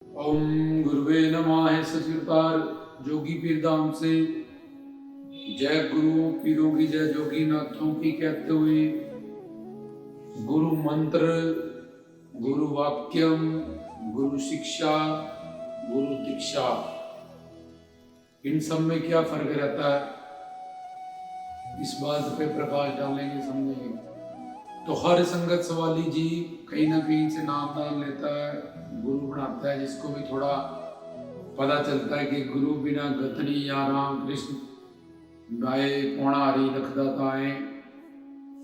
ओम गुरुवे नमः। सचिवतार जोगी पीर धाम से जय गुरु पीरों की जय, जोगी नाथों की कहते हुए गुरु मंत्र, गुरु वाक्यम, गुरु शिक्षा, गुरु दीक्षा, इन सब में क्या फर्क रहता है, इस बात पे प्रकाश डालेंगे, समझेंगे। तो हर संगत सवाली जी कहीं ना कहीं से नाम दान लेता है, गुरु बनाता है, जिसको भी थोड़ा पता चलता है कि गुरु बिना गतनी या राम कृष्ण गाए पौणा हरी लखदाता आए,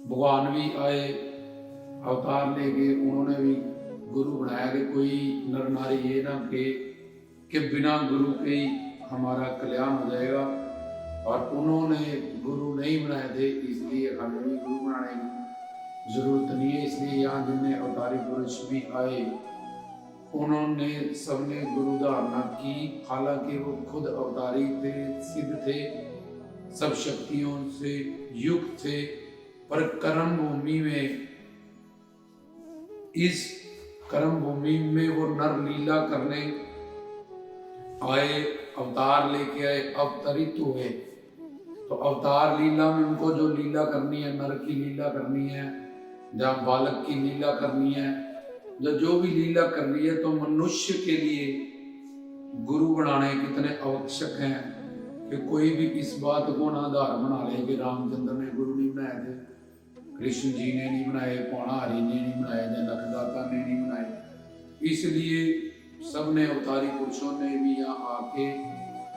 भगवान भी आए अवतार लेके, उन्होंने भी गुरु बनाया कि कोई नर नारी ये ना कि बिना गुरु के ही हमारा कल्याण हो जाएगा। और उन्होंने गुरु नहीं बनाए थे, इसलिए हमें भी गुरु बनाने की जरूरत नहीं है। इसलिए यहाँ जिनने अवतारी पुरुष भी आए, उन्होंने सबने गुरु धारणा की। हालांकि वो खुद अवतारी थे, सिद्ध थे, सब शक्तियों से युक्त थे, पर कर्म भूमि में, इस कर्म भूमि में वो नर लीला करने आए, अवतार लेके आए, अवतरित हुए। तो अवतार लीला में उनको जो लीला करनी है, नर की लीला करनी है, जहाँ बालक की लीला करनी है, जो भी लीला कर रही है, तो मनुष्य के लिए गुरु बनाने कितने आवश्यक हैं कि कोई भी इस बात को ना आधार बना ले कि रामचंद्र ने गुरु नहीं बनाए थे, कृष्ण जी ने नहीं बनाए, पौणा हरि ने नहीं बनाए, या लखदाता ने नहीं बनाए। इसलिए सबने अवतारी पुरुषों ने भी यहाँ आके,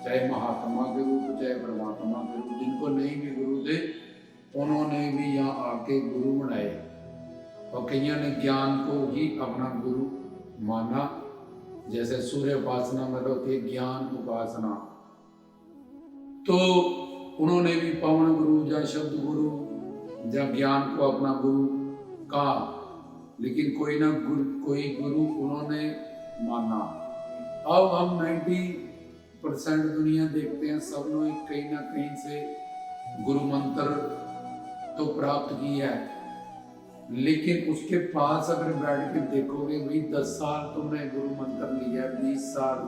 चाहे महात्मा के रूप, चाहे परमात्मा के रूप, जिनको नहीं भी गुरु थे, उन्होंने भी यहाँ आके गुरु बनाए। और कईयों ने ज्ञान को ही अपना गुरु माना, जैसे सूर्य उपासना में तो थे ज्ञान उपासना, तो उन्होंने भी पवन गुरु या शब्द गुरु या ज्ञान को अपना गुरु कहा। लेकिन कोई गुरु उन्होंने माना। अब हम 90% दुनिया देखते हैं, सब ने कहीं ना कहीं से गुरु मंत्र तो प्राप्त किया है, लेकिन उसके पास अगर बैठ के देखोगे, भाई 10 साल तुमने गुरु मंत्र लिया, 20 साल,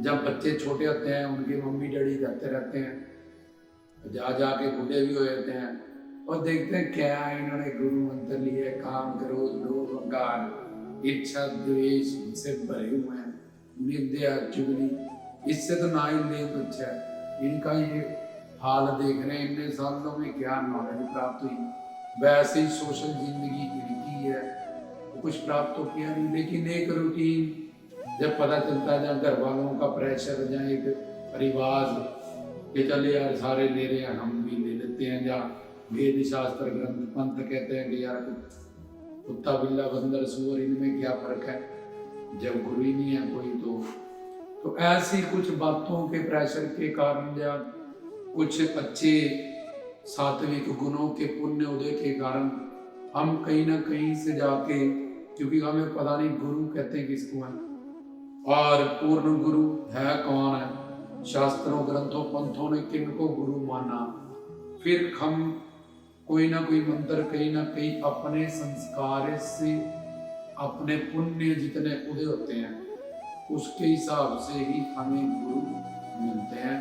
जब बच्चे छोटे होते हैं उनके मम्मी डैडी जाते रहते हैं, जाके बूढ़े भी हो जाते हैं, और देखते हैं क्या इन्होंने गुरु मंत्र लिया, काम करो, लोभ अहंकार इच्छा द्वेष से भरे हुए हैं, निंदा चुगली, इससे तो ना ही ले तो अच्छा है। इनका ये हाल देख रहे हैं, इतने सालों में क्या नॉलेज प्राप्त हुई, वैसे ही सोशल जिंदगी इनकी है, तो कुछ प्राप्त तो किया नहीं। लेकिन एक रूटीन जब पता चलता है, जहाँ घर वालों का प्रेशर, जहाँ एक रिवाज कि चले यार सारे ले रहे हैं, हम भी ले लेते हैं, जहाँ वेद शास्त्र ग्रंथ पंथ कहते हैं कि यार कुत्ता बिल्ला बंदर सूअर, इनमें क्या फर्क है, जब गुरु ही नहीं है कोई। तो ऐसी कुछ बातों के प्रेशर के कारण, या कुछ अच्छे सात्विक गुणों के पुण्य उदय के कारण, हम कहीं ना कहीं से जाके, क्योंकि हमें पता नहीं गुरु कहते हैं किसको है, और पूर्ण गुरु है कौन है, शास्त्रों ग्रंथों पंथों ने किनको गुरु माना, फिर हम कोई ना कोई मंत्र कहीं ना कहीं अपने संस्कार से, अपने पुण्य जितने उदय होते हैं उसके हिसाब से ही हमें गुरु मिलते हैं,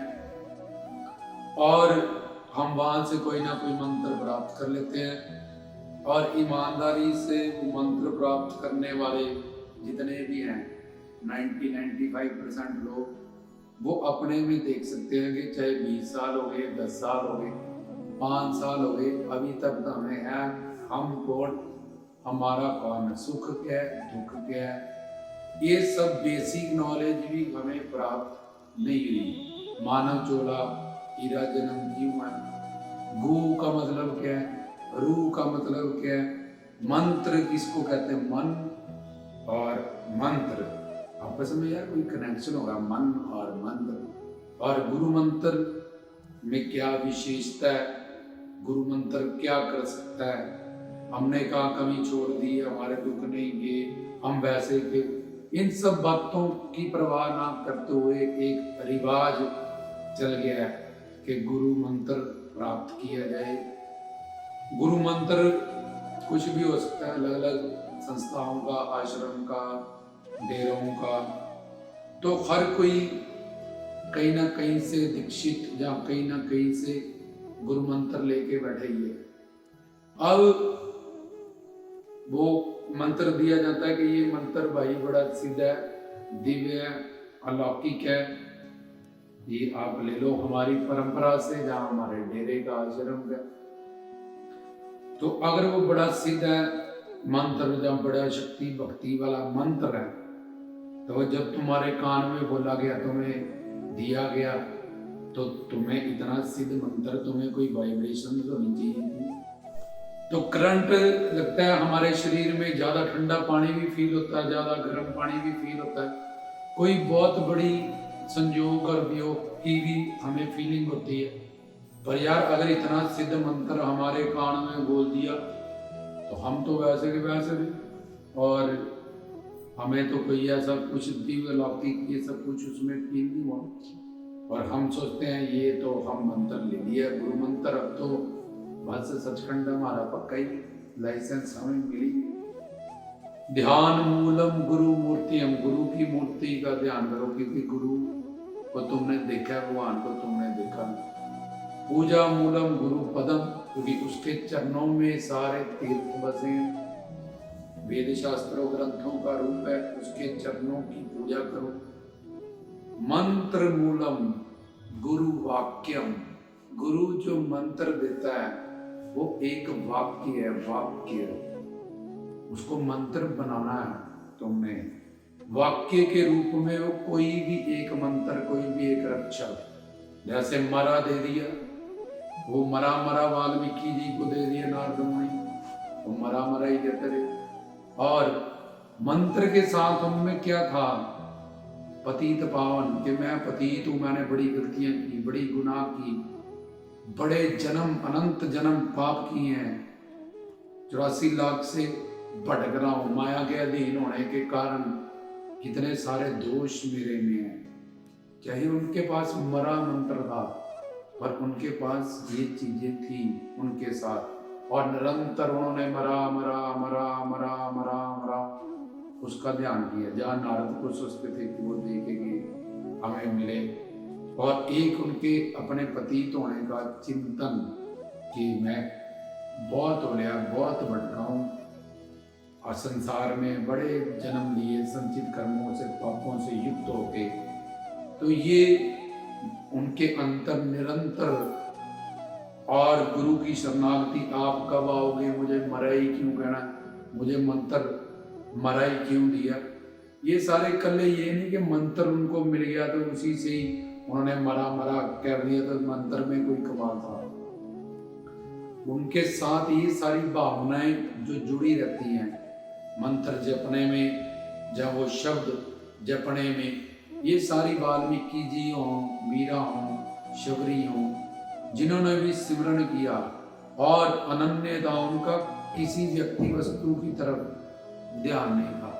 और हम वहां से कोई ना कोई मंत्र प्राप्त कर लेते हैं। और ईमानदारी से मंत्र प्राप्त करने वाले जितने भी हैं, 90-95% लोग, वो अपने में देख सकते हैं कि चाहे 20 साल हो गए, 10 साल हो गए, 5 साल हो गए, अभी तक तो हमें है, हम कौन, हमारा कौन, सुख क्या है, दुख क्या है, ये सब बेसिक नॉलेज भी हमें प्राप्त नहीं हुई। मानव चोला हीरा जन्म जीवन, गु का मतलब क्या है, रू का मतलब क्या है, मंत्र किसको कहते हैं, मन और मंत्र, आपस में यार कोई कनेक्शन होगा, मन और मंत्र। और गुरु मंत्र में क्या विशेषता है, गुरु मंत्र क्या कर सकता है, हमने कहा कमी छोड़ दी, हमारे दुख नहीं गए, हम वैसे के, इन सब बातों की परवाह ना करते हुए एक रिवाज चल गया है कि गुरु मंत्र प्राप्त किया जाए। गुरु मंत्र कुछ भी हो सकता है, अलग अलग संस्थाओं का, आश्रम का, डेरों का, तो हर कोई कहीं ना कहीं से दीक्षित या कहीं ना कहीं से गुरु मंत्र लेके बैठे ही है। अब वो मंत्र दिया जाता है कि ये मंत्र भाई बड़ा सिद्ध है, दिव्य है, अलौकिक है, ये आप ले लो हमारी परंपरा से, जहां हमारे डेरे का आश्रम का। तो अगर वो बड़ा सिद्ध है मंत्र, जब बड़ा शक्ति भक्ति वाला मंत्र है, तो जब तुम्हारे कान में बोला गया, तुम्हें दिया गया, तो तुम्हें इतना सिद्ध मंत्र, तुम्हें कोई वाइब्रेशन तो नहीं चाहिए। तो करंट लगता है हमारे शरीर में, ज्यादा ठंडा पानी भी फील होता है, ज्यादा गर्म पानी भी फील होता है, कोई बहुत बड़ी संयोग और वियोग की भी हमें फीलिंग होती है। पर यार अगर इतना सिद्ध मंत्र हमारे कान में बोल दिया, तो हम तो वैसे के वैसे भी, और हमें तो कोई ऐसा कुछ दिव्य लौकिक ये सब कुछ उसमें फील नहीं हुआ। और हम सोचते हैं ये तो हम मंत्र ले लिया गुरु मंत्र, अब तो बस सचखंड हमारा पक्का ही लाइसेंस हमें मिली। ध्यान मूलम गुरु मूर्ति, हम गुरु की मूर्ति का ध्यान करो, क्योंकि गुरु को तुमने देखा, भगवान को तुमने देखा। पूजा मूलम गुरु पदम, क्योंकि उसके चरणों में सारे तीर्थ बसे हैं, वेद शास्त्रों ग्रंथों का रूप है, उसके चरणों की पूजा करो। मंत्र मूलम गुरु वाक्यम, गुरु जो मंत्र देता है वो एक वाक्य है, वाक्य, उसको मंत्र बनाना है तुमने। वाक्य के रूप में वो कोई भी एक मंत्र, कोई भी एक अक्षर, जैसे मरा दे दिया, वो मरा मरा वाल्मीकि जी को दे दिया नारद मुनि, वो मरा मरा ही कहते रहे। और मंत्र के साथ उनमें क्या था, पतित पावन, कि मैं पतित हूं, मैंने बड़ी गलतियां की, बड़ी गुनाह की, बड़े जन्म अनंत जन्म पाप किए हैं, 84 लाख से भटक रहा हूं, माया के अधीन होने के कारण कितने सारे दोष मेरे में हैं। चाहे उनके पास मरा मंत्र था, पर उनके पास ये चीजें थी उनके साथ, और निरंतर उन्होंने मरा मरा मरा मरा मरा मरा उसका ध्यान किया। जहाँ नारद को सोचते थे कि वो देखेंगे हमें मिले, और एक उनके अपने पतित होने का चिंतन कि मैं बहुत हो गया, बहुत भटका हूँ, और संसार में बड़े जन्म लिए संचित कर्मों से, पापों से युक्त होके। तो ये उनके अंतर निरंतर, और गुरु की शरणागति, आप कब आओगे, मुझे मरा ही क्यों कहना, मुझे मंत्र मरा ही क्यों दिया। ये सारे कल्ले ये नहीं कि मंत्र उनको मिल गया तो उसी से ही उन्होंने मरा मरा कर दिया, तो मंत्र में कोई कमाल था। उनके साथ ये सारी भावनाएं जो जुड़ी रहती हैं मंत्र जपने में, जब वो शब्द जपने में, ये सारी वाल्मीकि जी हों, मीरा हों, शबरी हों, जिन्होंने भी सिमरन किया, और अनन्यता उनका किसी व्यक्ति वस्तु की तरफ ध्यान नहीं था,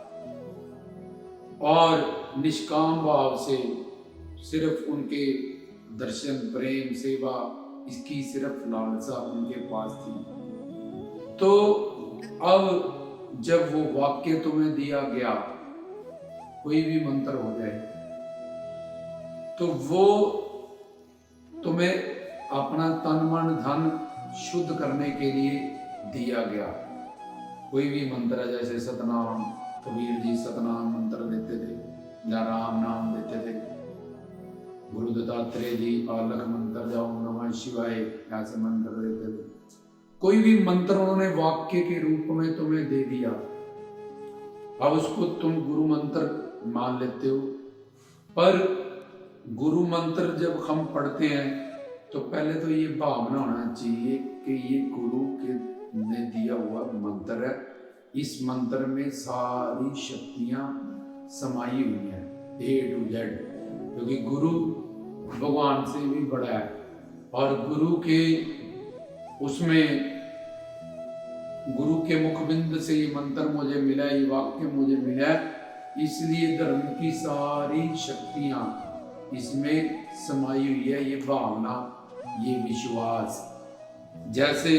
और निष्काम भाव से सिर्फ उनके दर्शन, प्रेम, सेवा, इसकी सिर्फ लालसा उनके पास थी। तो अब जब वो वाक्य तुम्हें दिया गया, कोई भी मंत्र हो जाए, तो वो तुम्हें अपना तन मन धन शुद्ध करने के लिए दिया गया। कोई भी मंत्र है, जैसे सतनाम, कबीर जी सतनाम मंत्र देते थे, या राम नाम देते थे, गुरु दत्तात्रेय जी आलख मंत्र, जाओ नमः शिवाय, ऐसे मंत्र देते थे। कोई भी मंत्र उन्होंने वाक्य के रूप में तुम्हें दे दिया, अब उसको तुम गुरु मंत्र मान लेते हो। पर गुरु मंत्र जब हम पढ़ते हैं, तो पहले तो ये भावना होना चाहिए कि ये गुरु के ने दिया हुआ मंत्र है, इस मंत्र में सारी शक्तियां समाई हुई हैं, A to Z, क्योंकि गुरु भगवान से भी बड़ा है, और गुरु के उसमें, गुरु के मुखबिंद से ये मंत्र मुझे मिला, ये वाक्य मुझे मिला, इसलिए धर्म की सारी शक्तियां इसमें समाई हुई है, ये भावना, ये विश्वास। जैसे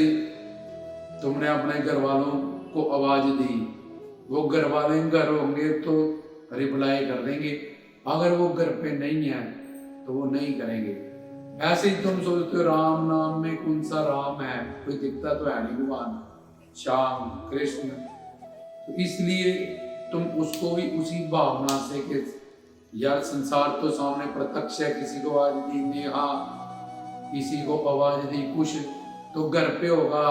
तुमने अपने घर वालों को आवाज दी, वो घर वाले घर होंगे तो रिप्लाई कर देंगे, अगर वो घर पे नहीं है तो वो नहीं करेंगे। ऐसे ही तुम सोचते हो राम नाम में कौन सा राम है, कोई दिखता तो है नहीं भगवान, श्याम कृष्ण। तो इसलिए तुम उसको भी उसी भावना से कि यार संसार तो सामने प्रत्यक्ष है, किसी को आवाज दी नेहा, किसी को आवाज दी कुछ, तो घर पे होगा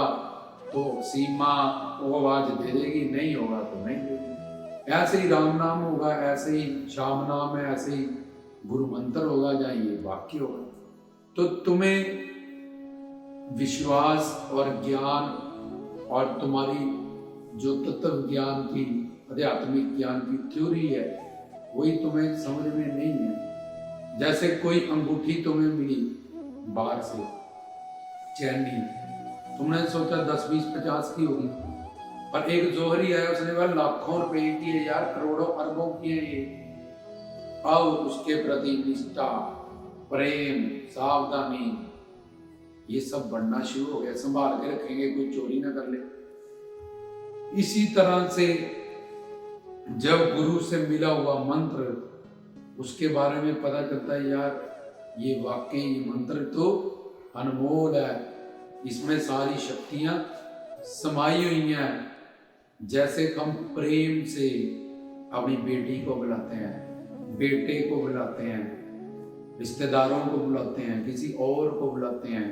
तो सीमा वो आवाज दे देगी, नहीं होगा तो नहीं देगी। ऐसे ही राम नाम होगा, ऐसे ही श्याम नाम है, ऐसे ही गुरु मंत्र होगा, जहाँ ये वाक्य होगा। तो तुम्हें विश्वास और ज्ञान और तुम्हारी जो तत्व ज्ञान की, आध्यात्मिक ज्ञान की थ्योरी है, वही तुम्हें समझ में नहीं है। जैसे कोई अंगूठी तुम्हें मिली बाहर से चैनी, तुमने सोचा 10 20 50 की होगी, पर एक जोहरी है उसने वह लाखों रुपए की है यार, करोड़ों अरबों की है ये। अब उसके प्रति निष्ठा, प्रेम, सावधानी, ये सब बढ़ना शुरू हो गया। संभाल के रखेंगे, कोई चोरी ना कर ले। इसी तरह से जब गुरु से मिला हुआ मंत्र, उसके बारे में पता चलता है यार ये वाकई ये मंत्र तो अनमोल है, इसमें सारी शक्तियां समाई हुई हैं। जैसे हम प्रेम से अपनी बेटी को बुलाते हैं, बेटे को बुलाते हैं, रिश्तेदारों को बुलाते हैं, किसी और को बुलाते हैं,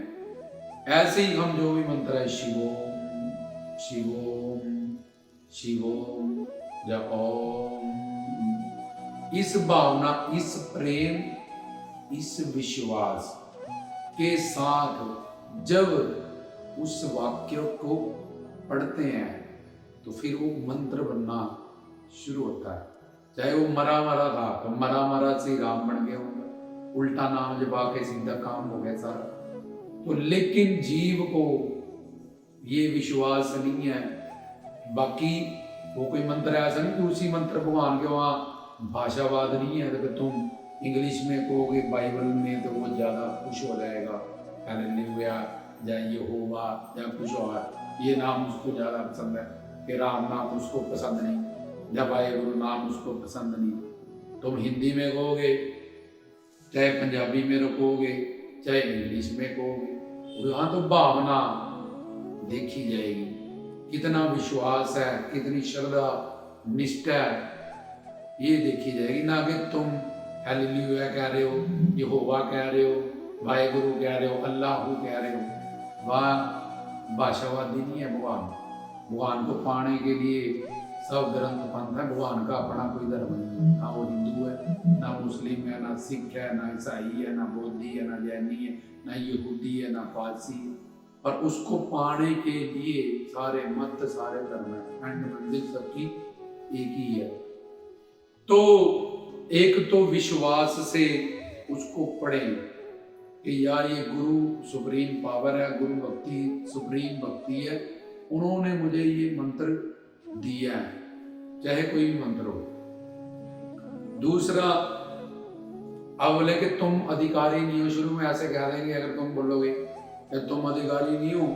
ऐसे ही हम जो भी मंत्र है शिवोम शिवोम शिवोम या ओम, इस भावना, इस प्रेम, इस विश्वास के साथ जब उस वाक्य को पढ़ते हैं तो फिर वो मंत्र बनना शुरू होता है। चाहे वो मरा मरा था तो मरा मरा से राम बन गया होगा, उल्टा नाम जब आके सीधा काम हो गया सारा। तो लेकिन जीव को ये विश्वास नहीं है। बाकी वो कोई मंत्र ऐसा नहीं कि उसी मंत्र भगवान के वहाँ भाषावाद नहीं है, तो तुम इंग्लिश में कहोगे बाइबल में तो वो ज़्यादा खुश हो जाएगा, हालेलुया या यहोवा या कुछ और, ये नाम उसको ज़्यादा पसंद है, कि राम नाम उसको पसंद नहीं, या वाहेगुरु नाम उसको पसंद नहीं। तुम हिंदी में कहोगे, चाहे पंजाबी में रखोगे, चाहे इंग्लिश में कहोगे, वहाँ तो भावना देखी जाएगी, कितना विश्वास है, कितनी श्रद्धा निष्ठा है, ये देखी जाएगी। ना कि तुम हालेलुया कह रहे हो, यहोवा कह रहे हो, वाहेगुरु कह रहे हो, अल्लाह कह रहे हो। वहाँ भाषावादी नहीं है भगवान। भगवान को पाने के लिए सब ग्रंथ पंथ है, भगवान का अपना कोई धर्म नहीं है। ना वो हिंदू है, ना मुस्लिम है, ना सिख है, ना ईसाई है, ना बौद्धि है, ना जैनी है, ना यहूदी है, ना पारसी है। और उसको पाने के लिए सारे मत, सारे धर्म है, एंड मंजिल सबकी एक ही है। तो एक तो विश्वास से उसको पढ़ें कि यार ये गुरु सुप्रीम पावर है, गुरु भक्ति सुप्रीम भक्ति है, उन्होंने मुझे ये मंत्र दिया है, चाहे कोई भी मंत्र हो। दूसरा, अब बोले कि तुम अधिकारी नहीं हो, शुरू में ऐसे कह देंगे अगर तुम बोलोगे कि तुम अधिकारी नहीं हो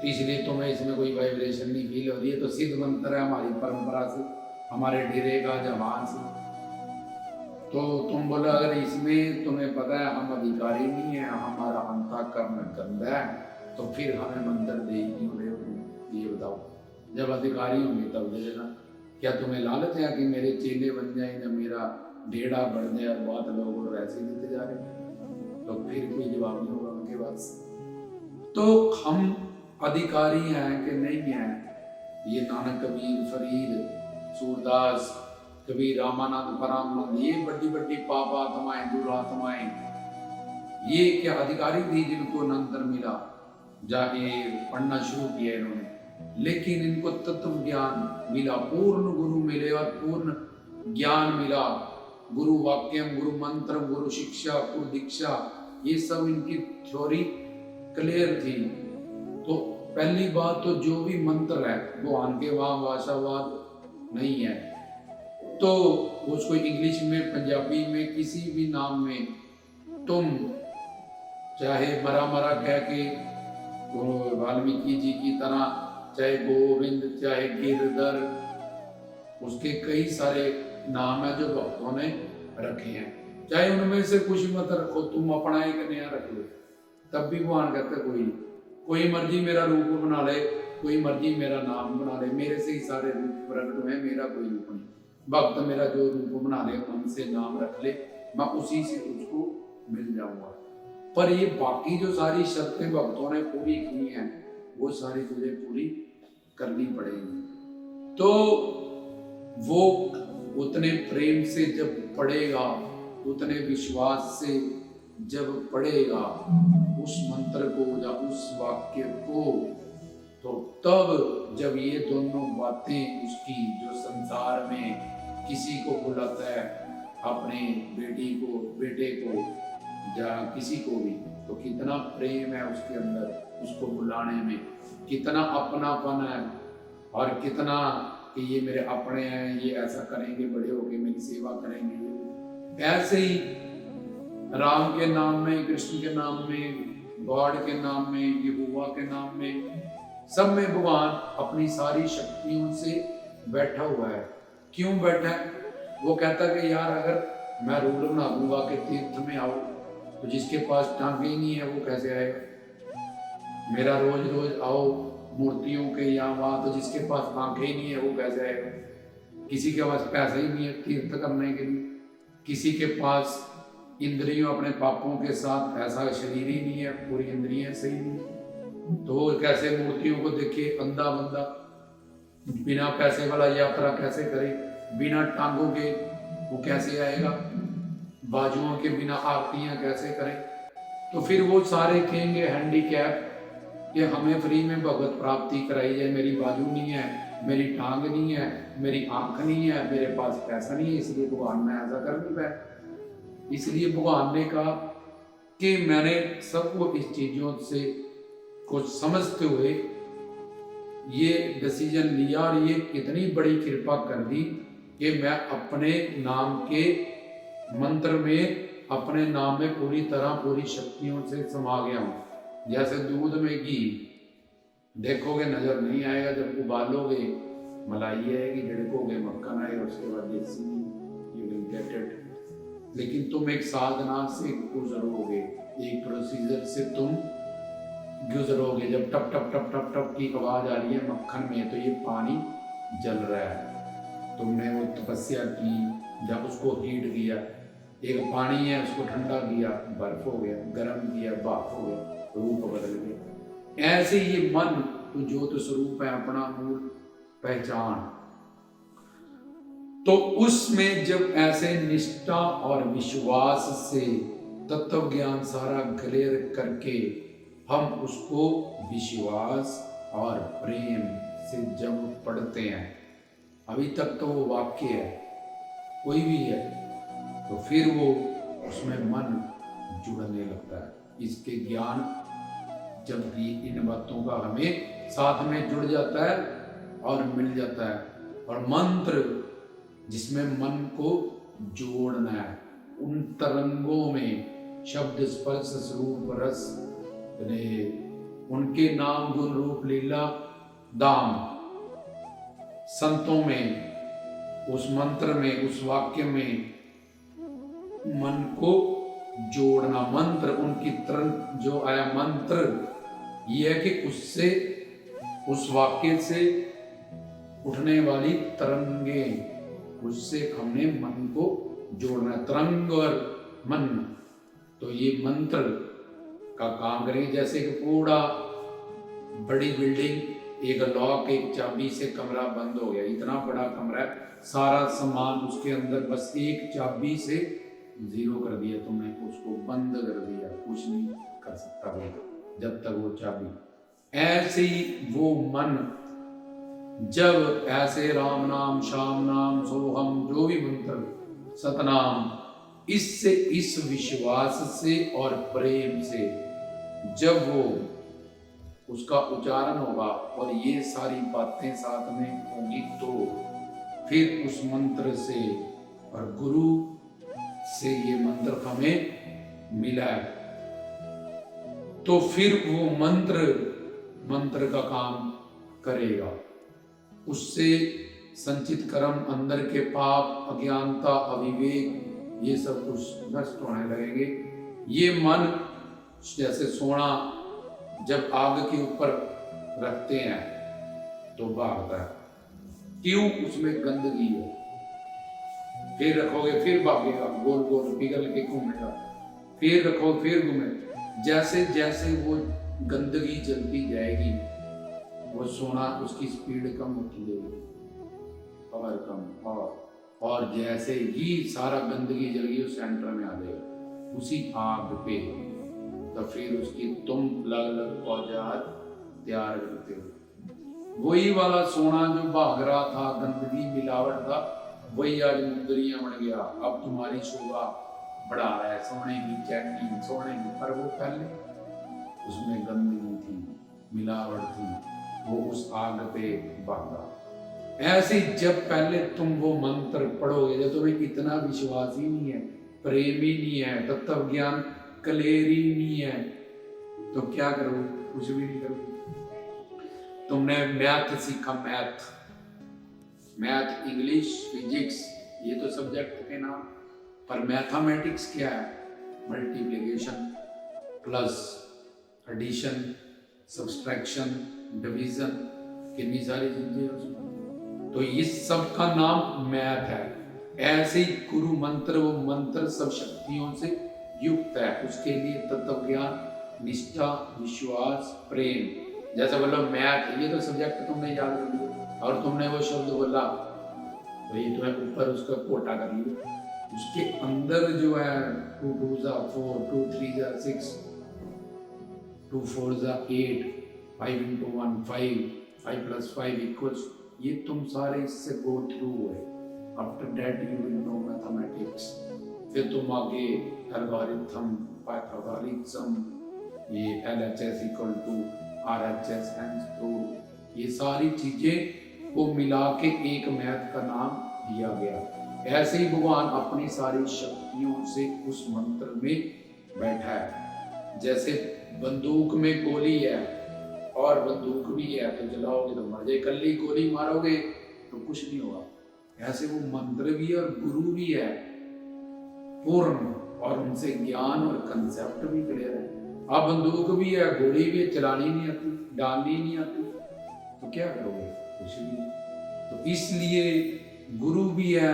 तो इसलिए तुम्हें इसमें कोई वाइब्रेशन नहीं फील हो रही है, तो सिद्ध मंत्र है हमारी परंपरा से, हमारे डेरे का जवान से। तो तुम बोलो अगर इसमें तुम्हें पता है हम अधिकारी नहीं है, हमारा अंतःकरण गंदा है, तो फिर हमें मंत्र दे क्यों रहे हो? ये बताओ, जब अधिकारी होंगे तब दे देना। क्या तुम्हें लालच है कि मेरे चेले बन जाए या मेरा डेढ़ा बढ़ जाए और बहुत लोग और ऐसे देते जा रहे हैं? तो फिर कोई जवाब नहीं होगा उनके पास। तो हम अधिकारी हैं कि नहीं हैं, ये नानक, कबीर, फरीद, सूरदास, कबीर, रामानंद, परामानंद, ये बड़ी बड़ी पाप आत्माएं, दुरात्माएं, ये क्या अधिकारी थी जिनको मंत्र मिला, जाके पढ़ना शुरू किया इन्होंने, लेकिन इनको तत्व ज्ञान मिला, पूर्ण गुरु मिले और पूर्ण ज्ञान मिला। गुरु वाक्यम, गुरु मंत्र, गुरु शिक्षा, गुरु दीक्षा, ये सब इनकी थ्योरी क्लियर थी। तो पहली बात तो जो भी मंत्र है भगवान के वहाँ भाषावाद नहीं है, तो उसको इंग्लिश में, पंजाबी में, किसी भी नाम में तुम चाहे मरा मरा कह के वाल्मीकि जी की तरह, चाहे गोविंद, चाहे गिरधर, उसके कई सारे नाम है जो भक्तों ने रखे हैं, चाहे उनमें से कुछ मत रखो, तुम अपना एक नया रख लो, तब भी भगवान कहते कोई मर्जी मेरा रूप बना ले, कोई मर्जी मेरा नाम बना ले, मेरे से ही सारे रूप प्रकट हुए, मेरा कोई रूप नहीं। भक्त मेरा जो रूप बना ले, मन से नाम रख ले, मैं उसी से उसको मिल जाऊंगा। पर ये बाकी जो सारी शर्तें भक्तों ने पूरी की हैं, वो सारी तुझे पूरी करनी पड़ेगी। तो वो उतने प्रेम से जब पढ़ेगा, उतने विश्वास से जब पढ़ेगा उस मंत्र को या उस वाक्य को, तो तब जब ये दोनों बातें उसकी, जो संसार में किसी को बुलाता है, अपने बेटी को, बेटे को या किसी को भी, तो कितना प्रेम है उसके अंदर, उसको बुलाने में कितना अपनापन है, और कितना कि ये मेरे अपने हैं, ये ऐसा करेंगे, बड़े होके मेरी सेवा करेंगे। ऐसे ही राम के नाम में, कृष्ण के नाम में, गॉड के नाम में, यहोवा के नाम में, सब में भगवान अपनी सारी शक्तियों से बैठा हुआ है। क्यों बैठा है? वो कहता कि यार अगर मैं रूल बना दूंगा कि तीर्थ में आओ, तो जिसके पास टांगे ही नहीं है वो कैसे आएगा? मेरा रोज रोज आओ मूर्तियों के यहाँ वहाँ, तो जिसके पास आंखें ही नहीं है वो कैसे आएगा? किसी के पास पैसे ही नहीं है तीर्थ करने के लिए, किसी के पास इंद्रियों, अपने पापों के साथ ऐसा शरीर ही नहीं है, पूरी इंद्रियां सही नहीं, तो वो कैसे मूर्तियों को देखे? अंधा बंदा बिना पैसे वाला यात्रा कैसे करे? बिना टांगों के वो कैसे आएगा? बाजुओं के बिना आरतियां कैसे करें? तो फिर वो सारे कहेंगे हैंडीकैप कि हमें फ्री में भगवत प्राप्ति कराई जाए, मेरी बाजू नहीं है, मेरी टांग नहीं है, मेरी आंख नहीं है, मेरे पास पैसा नहीं है, इसलिए भगवान ने ऐसा कर नहीं पाया। इसलिए भगवान ने कहा कि मैंने सबको इस चीजों से को समझते हुए ये डिसीजन लिया, और ये इतनी बड़ी कृपा कर दी कि मैं अपने नाम के मंत्र में, अपने नाम में पूरी तरह पूरी शक्तियों से समा गया हूँ। जैसे दूध में घी देखोगे नजर नहीं आएगा, जब उबालोगे मलाई आएगी, झड़कोगे मक्खन आएगा, उसके बाद देसी यू विल गेट इट। लेकिन तुम एक साधना से गुजरोगे, एक प्रोसीजर से तुम गुजरोगे। जब टप टप टप टप टप की आवाज आ रही है मक्खन में, तो ये पानी जल रहा है, तुमने वो तपस्या की, जब उसको हीट किया, एक पानी है उसको ठंडा किया, बर्फ हो गया, गर्म किया, भाप हो गया, रूप बदल गया। ऐसे ये मन तो ज्योत स्वरूप है, अपना मूल पहचान। तो उसमें जब ऐसे निष्ठा और विश्वास से तत्व ज्ञान सारा क्लियर करके हम उसको विश्वास और प्रेम से जब पढ़ते हैं, अभी तक तो वो वाक्य है, कोई भी है, तो फिर वो उसमें मन जुड़ने लगता है। इसके ज्ञान जब भी इन बातों का हमें साथ में जुड़ जाता है और मिल जाता है, और मंत्र जिसमें मन को जोड़ना है, उन तरंगों में शब्द स्पर्श स्वरूप रस, उनके नाम गुण रूप लीला दाम, संतों में, उस मंत्र में, उस वाक्य में मन को जोड़ना। मंत्र उनकी तरंग जो आया, मंत्र ये है कि उससे, उस वाक्य से उठने वाली तरंगे, उससे हमने मन को जोड़ना। तरंग और मन, तो ये मंत्र का काम करेंगे। जैसे कि पूरा बड़ी बिल्डिंग, एक लॉक, एक चाबी से कमरा बंद हो गया, इतना बड़ा कमरा है, सारा सामान उसके अंदर, बस एक चाबी से जीरो कर दिया तुमने, उसको बंद कर दिया, कुछ नहीं कर सकता वो जब तक वो चाबी। ऐसे ही वो मन जब ऐसे राम नाम, श्याम नाम, सोहम, जो भी मंत्र, सतनाम, इससे, इस विश्वास से और प्रेम से जब वो उसका उच्चारण होगा और ये सारी बातें साथ में होंगी, तो फिर उस मंत्र से और गुरु से ये मंत्र हमें मिला है, तो फिर वो मंत्र का काम करेगा। उससे संचित कर्म, अंदर के पाप, अज्ञानता, अविवेक, ये सब कुछ नष्ट होने लगेंगे। ये मन जैसे सोना जब आग के ऊपर रखते हैं तो भागता है, क्यों? उसमें गंदगी है। फिर रखोगे फिर भागेगा, गोल गोल पिघल के घूमेगा, फिर रखो फिर घूमे। जैसे जैसे वो गंदगी जलती जाएगी वो सोना, उसकी स्पीड कम होती जाएगी, पावर कम। और जैसे ही सारा गंदगी जल गई उस सेंटर में आ जाएगा उसी आग पे, तो फिर उसकी तुम अलग अलग औजार तैयार करते हो। वही वाला सोना जो भाग रहा था, गंदगी मिलावट था, वही आज मुंदरियां बन गया। अब तुम्हारी शोभा बढ़ा रहा है सोने की, चैनी सोने की, पर वो पहले उसमें गंदगी थी, मिलावट थी, वो उस आग पे भागा। ऐसे जब पहले तुम वो मंत्र पढ़ोगे, जब तुम्हें इतना विश्वास ही नहीं है, प्रेम ही नहीं है, तत्व ज्ञान क्लियर ही नहीं है, तो क्या करोगे? कुछ भी नहीं करोगे। तुमने मैथ सीखा, मैथ इंग्लिश फिजिक्स ये तो सब्जेक्ट के नाम, पर मैथमेटिक्स क्या है? Multiplication, plus, addition, subtraction, division, कितनी सारी चीजें उसमें, तो इस सब का नाम मैथ है। ऐसे ही गुरु मंत्र, वो मंत्र सब शक्तियों से युक्त है, उसके लिए तत्व ज्ञान, निष्ठा, विश्वास, प्रेम। जैसे बोलो मैथ, ये तो सब्जेक्ट तुमने याद कर लिया और तुमने वो शब्द बोला तो ये तुम्हें ऊपर उसका कोटा कर लिया। उसके अंदर जो है 2 2 4, 2 3 6, 2 4 8, 5 into 1 5, 5 plus 5 equals, ये तुम सारे इससे गो थ्रू है। After that you will know mathematics. फिर तुम आगे एल्गोरिथम, पाइथागोरिज्म, ये LHS equal to RHS hence to, ये सारी चीजें को मिला के एक मैथ का नाम दिया गया। ऐसे ही भगवान अपनी सारी शक्तियों से उस मंत्र में बैठा है। जैसे बंदूक में गोली है और बंदूक भी है, तो जलाओगे तो मर जाए, कल्ली गोली मारोगे तो कुछ नहीं होगा। ऐसे वो मंत्र भी और गुरु भी है पूर्ण, और उनसे ज्ञान और कंसेप्ट भी क्लियर है। अब बंदूक भी है, गोली भी है, चलानी नहीं आती, डालनी नहीं आती, तो क्या करोगे? कुछ भी नहीं। तो इसलिए गुरु भी है,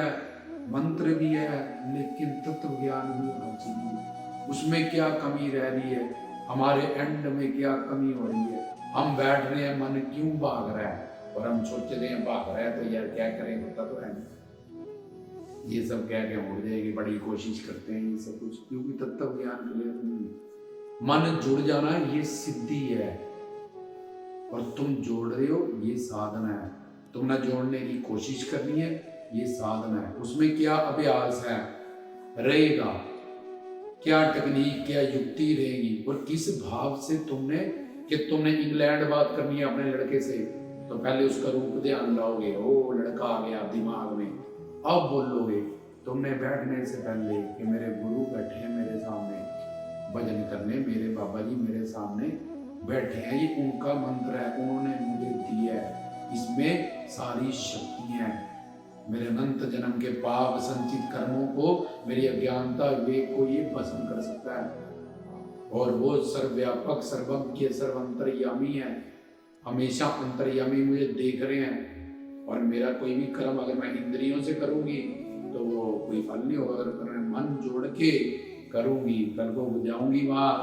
मंत्र भी है, लेकिन तत्व ज्ञान भी होना चाहिए। उसमें क्या कमी रह रही है, हमारे एंड में क्या कमी हो रही है? हम बैठ रहे हैं, मन क्यों भाग रहा है, और हम सोच रहे हैं भाग रहा है तो यार क्या करें, होता तो है नहीं। ये सब कह के उड़ जाएगी, बड़ी कोशिश करते हैं ये सब कुछ, क्योंकि तत्व ज्ञान क्लियर नहीं है। मन जुड़ जाना ये सिद्धि है, और तुम जोड़ रहे हो ये साधना है। तुमने जोड़ने की कोशिश करनी है, ये साधना है। उसमें क्या अभ्यास है रहेगा, क्या टेक्निक, क्या युक्ति रहेगी, और किस भाव से तुमने, कि तुमने इंग्लैंड बात करनी है अपने लड़के से, तो पहले उसका रूप ध्यान लाओगे, ओ लड़का आ गया दिमाग में, अब बोलोगे। तुमने बैठने से पहले कि मेरे गुरु बैठे हैं मेरे सामने भजन करने, मेरे बाबा जी मेरे सामने बैठे हैं, ये उनका मंत्र है, उन्होंने मुझे दिया है, इसमें सारी शक्तियां हैं। मेरे अनंत जन्म के पाप संचित कर्मों को, मेरी अज्ञानता विवेक को ये भस्म कर सकता है। और वो सर्वव्यापक, सर्वज्ञ, सर्वंतर्यामी है, हमेशा अंतर्यामी मुझे देख रहे हैं। और मेरा कोई भी कर्म अगर मैं इंद्रियों से करूंगी तो वो कोई फल नहीं होगा। अगर मैं मन जोड़ के करूंगी, कल को जाऊंगी वहां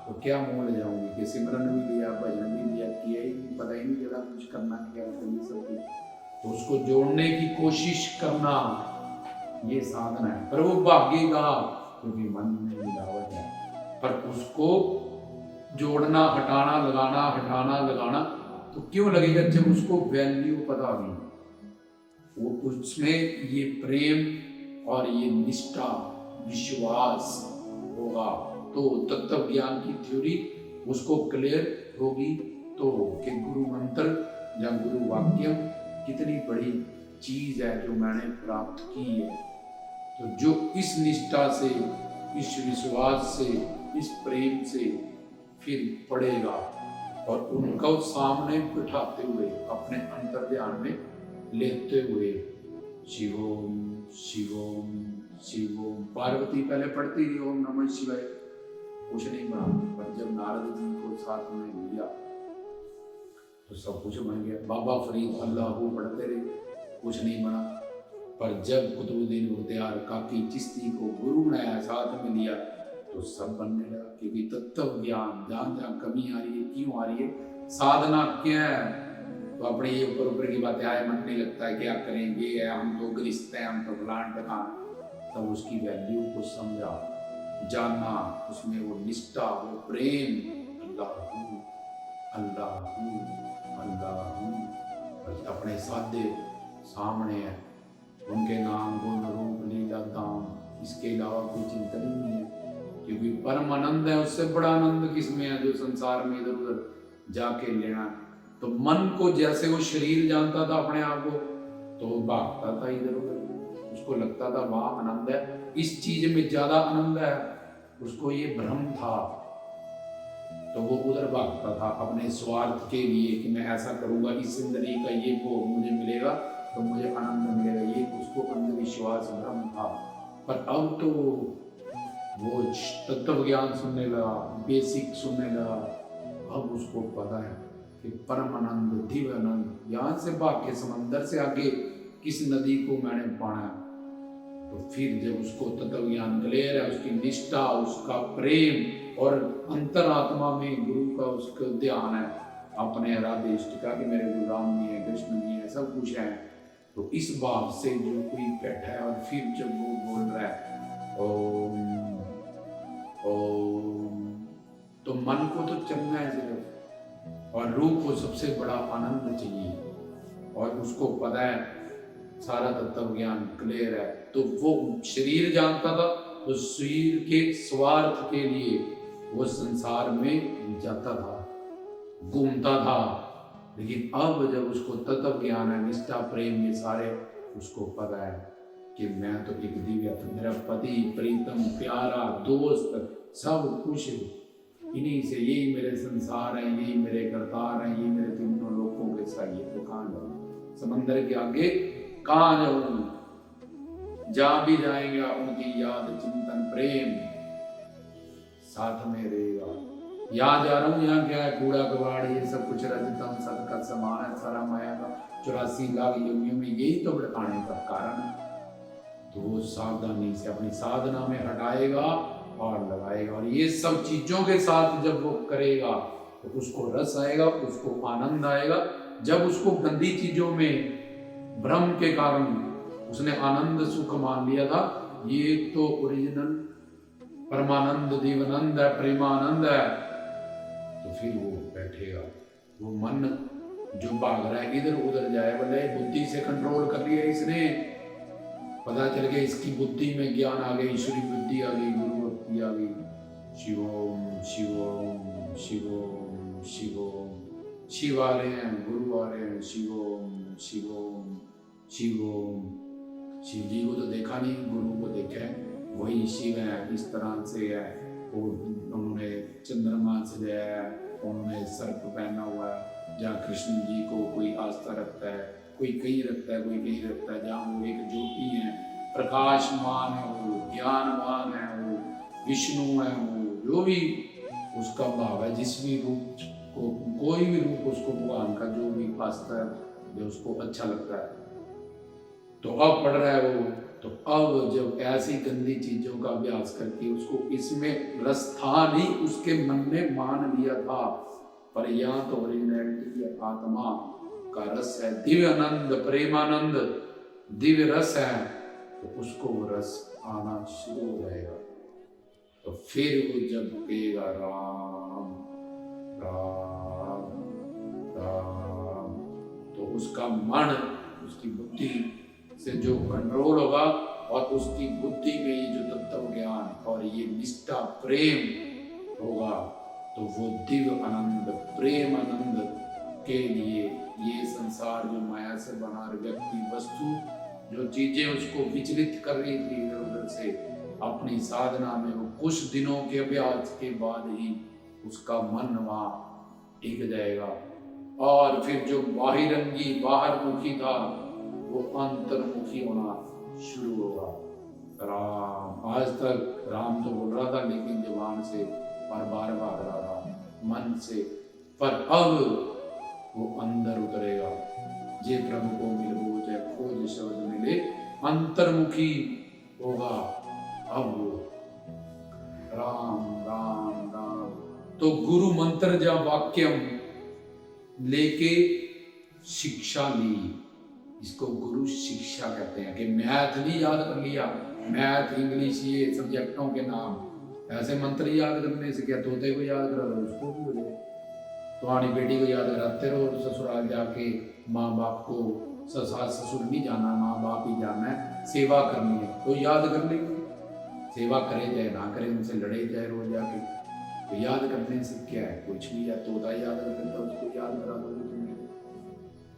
तो क्या मोल जाऊंगी कि सिमरन भी लिया, भजन भी लिया, किया ही नहीं, पता ही नहीं चला कुछ करना क्या करना सब कुछ। तो उसको जोड़ने की कोशिश करना ये साधना है, पर वो भागेगा क्योंकि मन में मिलावट है। पर उसको जोड़ना, हटाना लगाना, हटाना लगाना तो क्यों लगेगा, जब उसको वैल्यू पता नहीं, वो उसमें ये प्रेम और ये निष्ठा, विश्वास होगा, तो तत्व ज्ञान की थ्योरी उसको क्लियर होगी। तो कि गुरु मंत्र या गुरु वाक्य कितनी बड़ी चीज है जो मैंने प्राप्त की है। तो जो इस निष्ठा से, इस विश्वास से, इस प्रेम से फिर पढ़ेगा और उनको सामने बिठाते हुए अपने अंतर ध्यान में लेते हुए शिवोम शिवोम शिव ओम। पार्वती पहले पढ़ती रही ओम नमः शिवाय, कुछ नहीं बना, पर जब नारद जी को साथ में लिया तो सब कुछ बन गया। बाबा फरीद अल्लाह को पढ़ते रहे, कुछ नहीं बना, पर जब कुतुबुद्दीन बख्तियार काकी चिश्ती को गुरु बनाया, साथ में लिया, तो सब बनने लगा। क्योंकि तत्व ज्ञान जहाँ जहाँ कमी आ रही है, क्यों आ रही है, साधना क्या है, तो अपने ये ऊपर की बातें आए, मन नहीं लगता है क्या करेंगे, हम तो गृहस्थ हैं, हम तो फलान टकान, तब उसकी वैल्यू को समझा, जाना, उसमें वो निष्ठा, वो प्रेम, अल्लाह हूँ, अल्लाह हूँ, अल्लाह हूँ, और अपने साधे सामने है, उनके नाम गुण रूप लीला दाम, इसके अलावा कोई चिंतन ही नहीं है। क्योंकि परम आनंद है, उससे बड़ा आनंद किसमें है जो संसार में इधर उधर जाके लेना। तो मन को जैसे वो शरीर जानता था अपने आप को, तो वो भागता था इधर उधर, उसको लगता था वहां आनंद है, इस चीज में ज्यादा आनंद है, उसको ये भ्रम था, तो वो उधर भागता था अपने स्वार्थ के लिए कि मैं ऐसा करूंगा, इस जिंदगी का ये वो मुझे मिलेगा तो मुझे आनंद मिलेगा, ये उसको अंधविश्वास भ्रम था। पर अब तो वो तत्व ज्ञान सुनने लगा, बेसिक सुनने लगा, अब उसको पता है कि परम आनंद, दिव्य आनंद, यहाँ से भाग के समंदर से आगे किस नदी को मैंने पाना। तो फिर जब उसको तत्व ज्ञान क्लियर है, उसकी निष्ठा, उसका प्रेम और अंतरात्मा में गुरु का उसका ध्यान है, अपने राधे इष्ट का कि मेरे गुरु राम भी है, कृष्ण भी है, सब कुछ है, तो इस भाव से जो कोई बैठा है और फिर जब वो बोल रहा है ओम ओम, तो मन को तो चलना है सिर्फ, और रूह को सबसे बड़ा आनंद चाहिए, और उसको पता है सारा तत्व ज्ञान क्लियर है, तो वो शरीर जानता था, तो शरीर के स्वार्थ के लिए वो संसार में जाता था, घूमता था। लेकिन अब जब उसको तत्व ज्ञान है, निष्ठा, प्रेम, ये सारे उसको पता है कि मैं तो एक दिव्य, मेरा पति, प्रीतम, प्यारा, दोस्त, सब कुछ इन्हीं से, यही मेरे संसार है, यही मेरे करतार हैं, यही मेरे तीनों लोगों के साइए, तो कहाँ जाऊँ, समंदर के आगे कहाँ जाऊँ, जहाँ भी जाएंगे उनकी याद, चिंतन, प्रेम साथ में रहेगा। यहाँ जा रहा हूँ, यहाँ क्या है, कूड़ा कबाड़, ये सब कुछ रजतम, सबका समान है, सारा माया का 84 लाख योगियों में यही तो भटकाने का कारण है। तो वो सावधानी से अपनी साधना में हटाएगा और लगाएगा, और ये सब चीजों के साथ जब वो करेगा तो उसको रस आएगा, उसको आनंद आएगा। जब उसको गंदी चीजों में भ्रम के कारण उसने आनंद सुख मान लिया था, ये तो ओरिजिनल परमानंद, दिवानंद है, प्रेमानंद है, तो फिर वो बैठेगा। वो मन जो भाग रहा है इधर उधर जाए, बोले बुद्धि से कंट्रोल कर लिया इसने, पता चल गया इसकी बुद्धि में ज्ञान आ गई, ईश्वरी बुद्धि आ गई, गुरु भक्ति आ गई, शिवोम शिवोम शिवोम शिवोम, शिव आ रहे हैं, गुरु आ रहे हैं, शिवोम शिवोम शिवोम। शिव जी को तो देखा नहीं, गुरु को देखा है, वही शिव है, इस तरह से है, और उन्होंने चंद्रमा सजाया है, उन्होंने सर्प पहना हुआ है, जहाँ कृष्ण जी को कोई आस्था रखता है, कोई कहीं रखता है, कोई कहीं रखता है, जहाँ वो एक ज्योति है, प्रकाशमान है, वो ज्ञानवान है, वो विष्णु है, वो जो भी उसका भाव है, जिस भी रूप को, कोई भी रूप उसको भगवान का जो भी आस्था है, जो उसको अच्छा लगता है, तो अब पढ़ रहा है वो। तो अब जब ऐसी गंदी चीजों का अभ्यास करके उसको इसमें रस था नहीं, उसके मन ने मान लिया था, पर यहाँ तो ओरिजिनलिटी आत्मा का रस है, दिव्य आनंद, प्रेमानंद, दिव्य रस है, तो उसको वो रस आना शुरू हो जाएगा। तो फिर वो जब कहेगा राम राम राम, तो उसका मन, उसकी बुद्धि से जो कंट्रोल होगा, और उसकी बुद्धि में ये जो तत्व ज्ञान और ये निष्ठा, प्रेम होगा, तो वो दिव्य आनंद, प्रेम आनंद के लिए ये संसार जो माया से बना व्यक्ति, वस्तु, जो चीजें उसको विचलित कर रही थी इधर उधर से, अपनी साधना में वो कुछ दिनों के अभ्यास के बाद ही उसका मन वहाँ टिक जाएगा, और फिर जो बाहिरंगी, बाहर मुखी था, वो अंतर्मुखी होना शुरू होगा। राम। आज तक राम तो बोल रहा था लेकिन जुबान से, पर बार भाग रहा था मन से, पर अब वो अंदर उतरेगा। जे प्रभु को मिलबो जय खोज शब्द मिले, अंतर्मुखी होगा अब वो। राम राम राम। तो गुरु मंत्र जा वाक्यम लेके शिक्षा ली, इसको गुरु शिक्षा कहते हैं। कि मैथ नहीं याद कर लिया, मैथ इंग्लिश ये सब्जेक्टों के नाम, ऐसे मंत्र याद करने से क्या तोते को याद करा लो उसको भी हो जाए। तुम्हारी बेटी को याद कराते रहो, ससुराल जाके माँ बाप को, सास ससुर नहीं जाना, माँ बाप ही जाना है, सेवा करनी है तो याद कर लेंगे। सेवा करे चाहे ना करे, उनसे लड़े चाहे रोज जाके, तो याद करने से क्या है, कुछ भी। या तोता याद कर लेता उसको याद करा दो।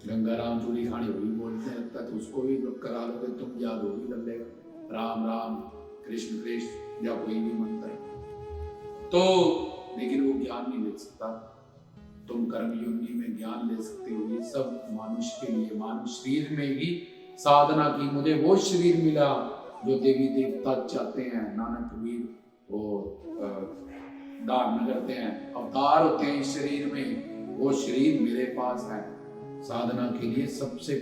गंगाराम चूड़ी खानी हुई बोलते हैं लगता तो उसको भी करा लो, तुम याद हो भी कर लेगा। राम राम कृष्ण कृष्ण या कोई भी मंत्र तो, लेकिन वो ज्ञान नहीं ले सकता। तुम कर्म योनि में ज्ञान ले सकते हो, ये सब मनुष्य के लिए, मानव शरीर में ही साधना की। मुझे वो शरीर मिला जो देवी देवता चाहते हैं, नानक कबीर वो धारण करते हैं, अवतार होते हैं इस शरीर में, वो शरीर मेरे पास है। साधना के लिए सबसे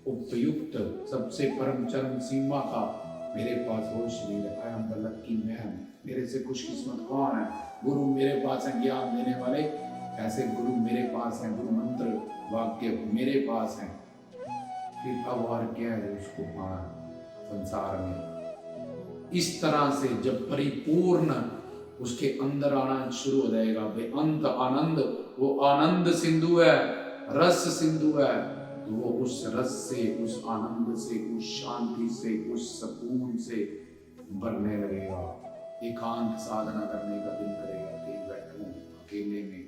उपयुक्त, सबसे परम चरम सीमा का मेरे पास वो शरीर है। I am the lucky man, मेरे से खुशकिस्मत कौन है? गुरु मेरे पास है ज्ञान देने वाले, ऐसे गुरु मेरे पास हैं, गुरु मंत्र वाक्य मेरे पास हैं। फिर अब और क्या है उसको पाना संसार में। इस तरह से जब परिपूर्ण उसके अंदर आना शुरू हो जाएगा, बेअंत आनंद, वो आनंद सिंधु है, रस सिंधु है, तो वो उस रस से, उस आनंद से, उस शांति से, उस सुकून से भरने लगेगा। एकांत साधना करने का दिल करेगा कि बैठूं अकेले में,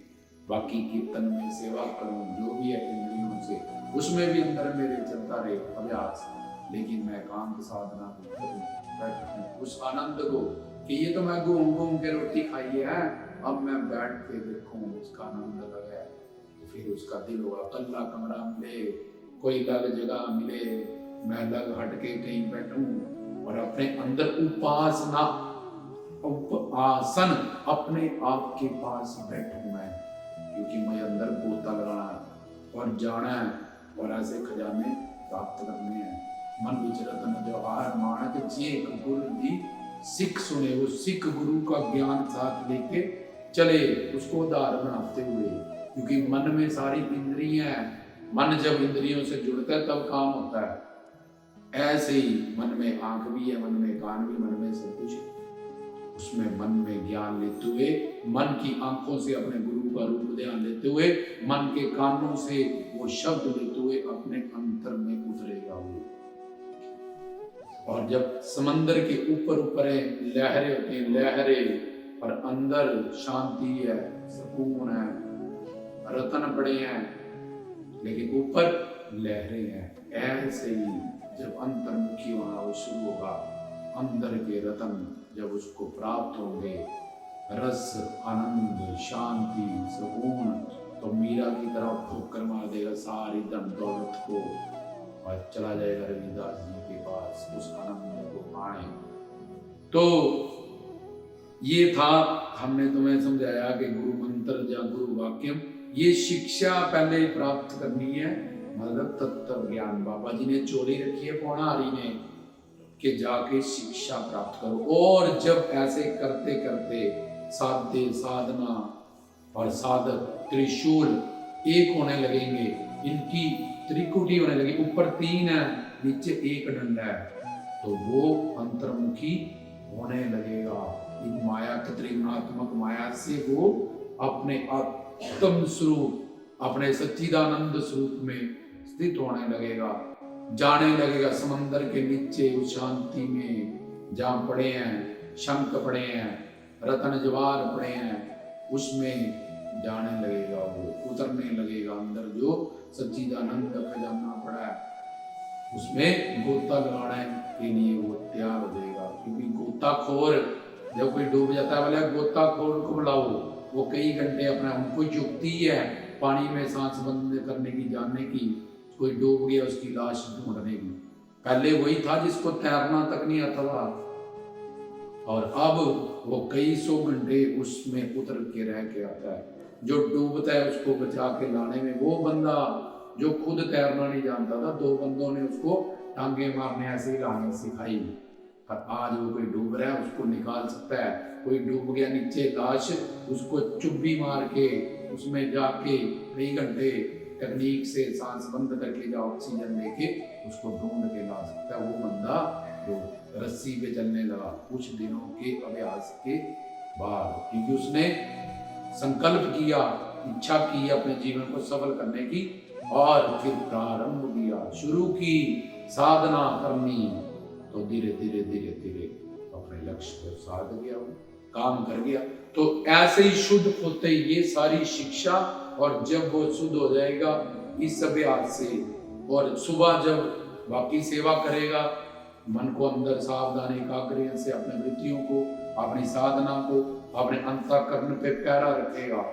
बाकी कीर्तन में सेवा करूं, जो भी है इंद्रियों से, उसमें भी अंदर मेरे चलता रहे अभ्यास, लेकिन मैं एकांत साधना करूं उस आनंद को, कि ये तो मैं घूम घूम के रोटी खाई है, अब मैं बैठ के देखूं उसका आनंद लगे। तो फिर उसका दिल होगा, कल्ला कमरा मिले, कोई अलग जगह मिले, मैं अलग हट के कहीं बैठूं और अपने अंदर उपासना, आसन अपने आप के पास बैठूं मैं, क्योंकि मैं अंदर गोता लगाना है और जाना है और ऐसे खजाने प्राप्त करने हैं। मन विच रतन जवाहर मानक जे गुरु दी सिख सुने, वो सिख गुरु का ज्ञान साथ लेके चले, उसको उदार बनाते हुए, क्योंकि मन में सारी इंद्रियां हैं। मन जब इंद्रियों से जुड़ता है तब काम होता है। ऐसे ही मन में आंख भी है, मन में कान भी, मन में सब कुछ है। उसमें मन में ज्ञान लेते हुए, मन की आंखों से अपने गुरु का रूप ध्यान लेते हुए, मन के कानों से वो शब्द लेते हुए अपने अंतर में उतरेगा वो। और जब समंदर के ऊपर ऊपर लहरें होती हैं, लहरें, और अंदर शांति है, सुकून है, रतन पड़े हैं, लेकिन ऊपर लहरें हैं। ऐसे ही जब अंतर्मुखी होना वो शुरू होगा, अंदर के रतन जब उसको प्राप्त होंगे, रस, आनंद, शांति, सुकून, तो मीरा की तरफ ठोकर मार देगा सारी धन दौलत को और चला जाएगा रविदास जी के पास उस आनंद को पाने। तो ये था, हमने तुम्हें समझाया कि गुरु मंत्र या गुरु वाक्यम, ये शिक्षा पहले प्राप्त करनी है, मतलब तत्व ज्ञान। बाबा जी ने चोरी रखी है पौणारी ने कि जाके शिक्षा प्राप्त करो। और जब ऐसे करते करते साध्य, साधना और साधक त्रिशूल एक होने लगेंगे, इनकी त्रिकुटी होने लगी, ऊपर 3 है, नीचे 1 डंडा है, तो वो अंतर्मुखी होने लगेगा। इन माया, त्रिगुणात्मक माया से वो अपने आत्म स्वरूप, अपने सच्चिदानंद स्वरूप में स्थित होने लगेगा, जाने लगेगा समंदर के नीचे उस शांति में जहाँ पड़े हैं, शंख पड़े हैं, रतन जवाहर पड़े हैं, उसमें जाने लगेगा वो, उतरने लगेगा अंदर जो सच्चिदानंद खजाना पड़ा है, उसमें गोता लगाने के लिए वो तैयार हो जाएगा। क्योंकि गोताखोर जब कोई डूब जाता है, बोले गोताखोर को बुलाओ, वो कई घंटे अपना, उनको युक्ति है पानी में सांस बंद करने की, जानने की, कोई डूब गया उसकी लाश ढूंढने की। पहले वही था जिसको तैरना तक नहीं आता था, और अब वो कई सौ घंटे उसमें उतर के रह के आता है। जो डूबता है उसको बचा के लाने में वो बंदा जो खुद तैरना नहीं जानता था, 2 बंदों ने उसको टांगे मारने ऐसे ही लाने सिखाई। और आज वो कोई डूब रहा है उसको निकाल सकता है, कोई डूब गया नीचे लाश, उसको चुब्बी मार के उसमें जाके कई घंटे टेक्निक से सांस बंद करके या ऑक्सीजन लेके उसको ढूंढ के ला सकता है। वो बंदा जो रस्सी पे चलने लगा कुछ दिनों के अभ्यास के बाद, क्योंकि उसने संकल्प किया, इच्छा की अपने जीवन को सफल करने की, और फिर प्रारंभ किया, शुरू की साधना करनी, तो धीरे धीरे धीरे धीरे अपने लक्ष्य को साध गया, काम कर गया। तो ऐसे ही शुद्ध होते ये सारी शिक्षा, और जब वो शुद्ध हो जाएगा इस अभ्यास से, और सुबह जब बाकी सेवा करेगा, मन को अंदर सावधानी एकाग्र से अपने वृत्तियों को, अपनी साधना को, अपने अंतःकरण पे प्यारा रखेगा,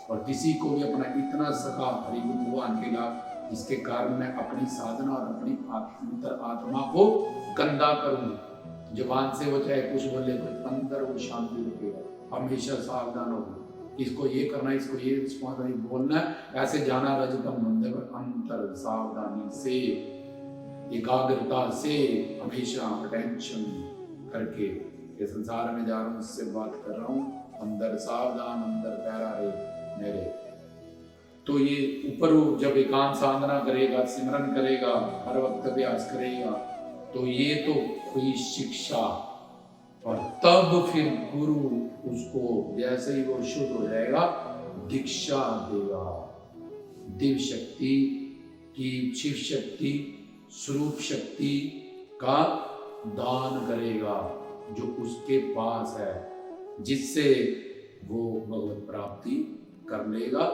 और किसी को भी अपना इतना सखा हरि भगवान के लाभ, जिसके कारण मैं अपनी साधना और अपनी अंतर आत्मा को गंदा करूं। जुबान से वो चाहे कुछ बोले पर अंदर वो शांति रखेगा, हमेशा सावधान होगा, इसको ये करना है, इसको ये बोलना है, ऐसे जाना रजतम मंदिर, अंतर सावधानी से एकाग्रता से हमेशा अटेंशन करके, ये संसार में जा रहा हूँ, इससे बात कर रहा हूँ, अंदर सावधान, अंदर प्यारा रे मेरे। तो ये ऊपर जब एकांत साधना करेगा, सिमरन करेगा, हर वक्त अभ्यास करेगा, तो ये तो हुई शिक्षा, और तब फिर गुरु उसको जैसे ही वो शुद्ध हो जाएगा दीक्षा देगा, दिव्य शक्ति की, शिव शक्ति, स्वरूप शक्ति का दान करेगा जो उसके पास है, जिससे वो भगवत प्राप्ति कर लेगा।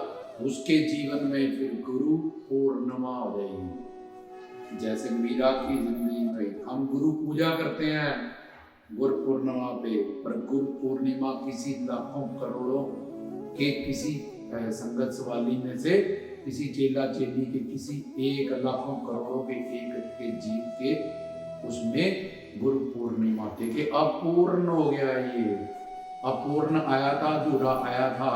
उसके जीवन में फिर गुरु पूर्णिमा हो जाएगी। जैसे मीरा की जिंदगी में हम गुरु पूजा करते हैं गुरु पूर्णिमा पे, पर गुरु पूर्णिमा किसी लाखों करोड़ों के किसी संगत सवाली में से किसी चेला चेली के किसी एक लाखों करोड़ों के एक के जीव के उसमें गुरु पूर्णिमा थे कि अपूर्ण हो गया। ये अपूर्ण आया था, अधूरा आया था,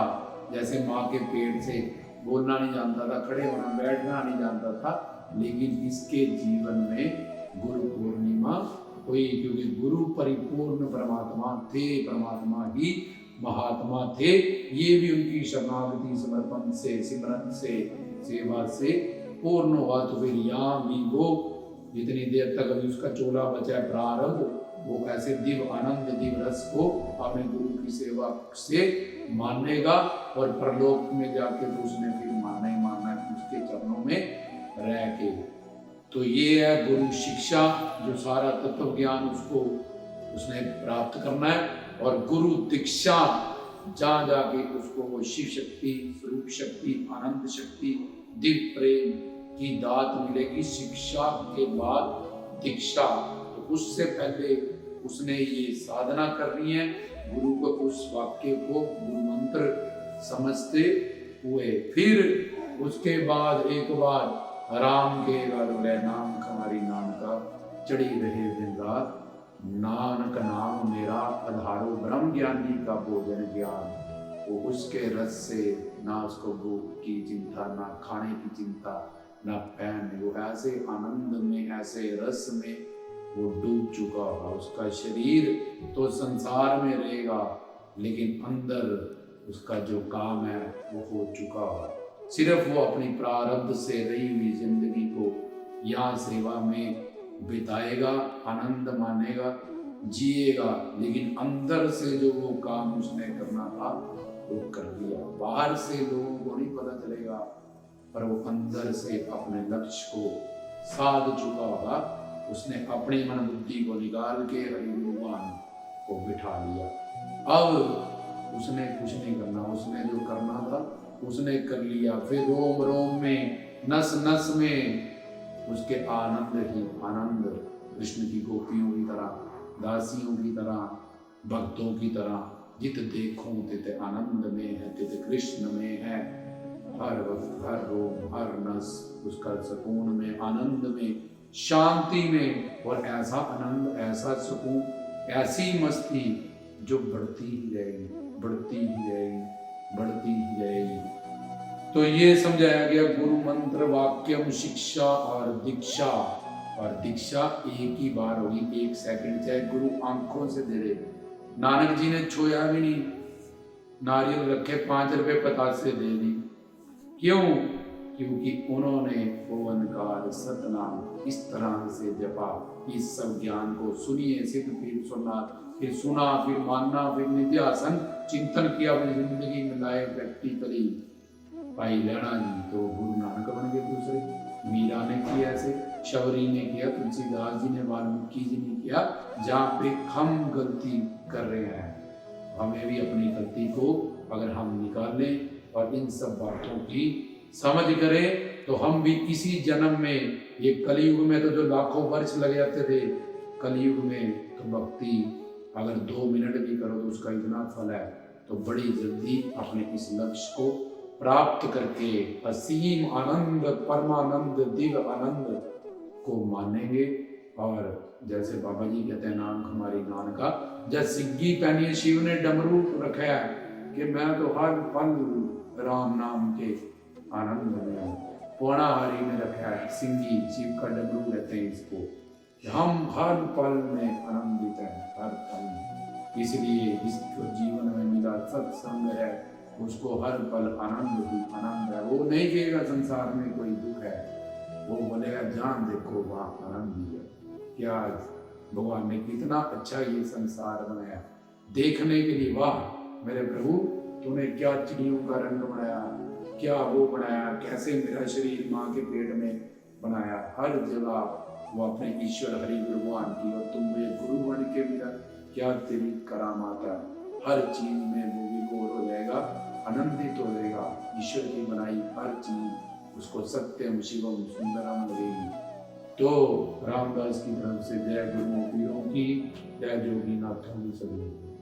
जैसे माँ के पेट से बोलना नहीं जानता था, खड़े होना बैठना नहीं जानता था, लेकिन इसके जीवन में गुरु पूर्णिमा हुई, क्योंकि गुरु परिपूर्ण परमात्मा थे, परमात्मा ही महात्मा थे। ये भी उनकी शरणागति, समर्पण से, सिमरन से, सेवा से पूर्ण हुआ। तो फिर यहाँ भी वो जितनी देर तक अभी उसका चोला बचा है प्रारब्ध, वो ऐसे दिव्य आनंद, दिव्य रस को अपने गुरु की सेवा से मानेगा, और परलोक में जाके तो उसने फिर मानना ही मानना है उसके चरणों में रह के। तो ये है गुरु शिक्षा, जो सारा तत्व ज्ञान उसको उसने प्राप्त करना है। और गुरु दीक्षा, जहाँ जाके उसको वो शिव शक्ति, स्वरूप शक्ति, आनंद शक्ति, दिव्य प्रेम की दात मिलेगी। शिक्षा के बाद दीक्षा, तो उससे पहले उसने ये साधना करनी है, गुरु को उस वाक्य को गुरु मंत्र समझते हुए। फिर उसके बाद एक बार राम के गले नाम हमारी नाम का चढ़ी रहे दिन रात, नानक नाम मेरा आधारो ब्रह्म ज्ञानी का भोजन ज्ञान। वो उसके रस से ना उसको भूख की चिंता, ना खाने की चिंता, ना पहन, वो ऐसे आनंद में, ऐसे रस में वो डूब चुका होगा। उसका शरीर तो संसार में रहेगा, लेकिन अंदर उसका जो काम है वो हो चुका होगा। सिर्फ वो अपनी प्रारब्ध से रही हुई जिंदगी को यहाँ सेवा में बिताएगा, आनंद मानेगा, जिएगा, लेकिन अंदर से जो वो काम उसने करना था वो कर दिया। बाहर से लोगों को नहीं पता चलेगा, पर वो अंदर से अपने लक्ष्य को साध चुका होगा। उसने अपनी मन बुद्धि को निकाल के हरि भगवान को बिठा लिया। अब उसने कुछ नहीं करना, उसने जो करना था उसने कर लिया। फिर रोम रोम में, नस नस में उसके आनंद ही आनंद, कृष्ण की गोपियों की तरह, दासियों की तरह, भक्तों की तरह, जित देखूं तित आनंद में है, तित कृष्ण में है। हर वक्त, हर रोम, हर नस उसका सुकून में, आनंद में, शांति में। और ऐसा आनंद, ऐसा सुकून, ऐसी मस्ती जो बढ़ती ही रहेगी, बढ़ती ही रहेगी, बढ़ती ही रहेगी। तो ये समझाया गया गुरु मंत्र वाक्यम शिक्षा और दीक्षा। और दीक्षा एक ही बार होगी, 1 सेकंड, चाहे गुरु आंखों से दे दे। नानक जी ने छोया भी नहीं, नारियल रखे 5 रुपए पतासे दे दी। क्यों? क्योंकि उन्होंने ओंकार सतनाम इस तरह से जपा। इस सब ज्ञान को सुनिए, सिद्ध फिर सुना, फिर सुना, फिर मानना, फिर निध्यासन चिंतन किया, अपनी जिंदगी में लाए प्रैक्टिकली। भाई लैणा जी तो गुरु नानक बन गए दूसरे, मीरा ने किया ऐसे, शबरी ने किया, तुलसीदास जी ने, वाल्मीकि जी ने किया। जहाँ पे हम गलती कर रहे हैं, हमें भी अपनी गलती को अगर हम निकाल लें और इन सब बातों की समझ करें, तो हम भी इसी जन्म में, ये कलयुग में तो जो लाखों वर्ष लग जाते थे, कलयुग में तो भक्ति अगर 2 मिनट भी करो तो उसका इतना फल है। तो बड़ी जल्दी अपने इस लक्ष्य को प्राप्त करके असीम आनंद, परमानंद, दिव्य आनंद को मानेंगे। और जैसे बाबा जी कहते हैं, नानक हमारी नानका, जब सिग्गी पहनी शिव ने डमरू रखा है कि मैं तो हर पल राम नाम के आनंद में हूँ। पोणाहारी ने रखा है सिंगी, शिव का डमरू कहते हैं इसको, हम हर पल में आनंदित हैं, हर पल में। इसलिए इसको जीवन में मिला सत्संग है, उसको हर पल आनंद ही आनंद है। वो नहीं कहेगा संसार में कोई दुख है, वो बोलेगा जान देखो वहाँ आनंद ही है। क्या भगवान ने कितना अच्छा ये संसार बनाया, देखने के लिए। वाह मेरे प्रभु, तूने क्या चिड़ियों का रंग बनाया, क्या वो बनाया, कैसे मेरा शरीर माँ के पेट में बनाया। हर जगह वो अपने ईश्वर हरि भगवान की, और तुम मुझे गुरु बन के मिला, क्या तेरी करामात है। हर चीज में वो विभोर हो जाएगा, आनंदित हो जाएगा। ईश्वर की बनाई हर चीज उसको सत्यम शिवम सुंदरम लगेगी। तो रामदास की तरफ से जय गुरुओं पीरों की, जय जोगी नाथों की सभी।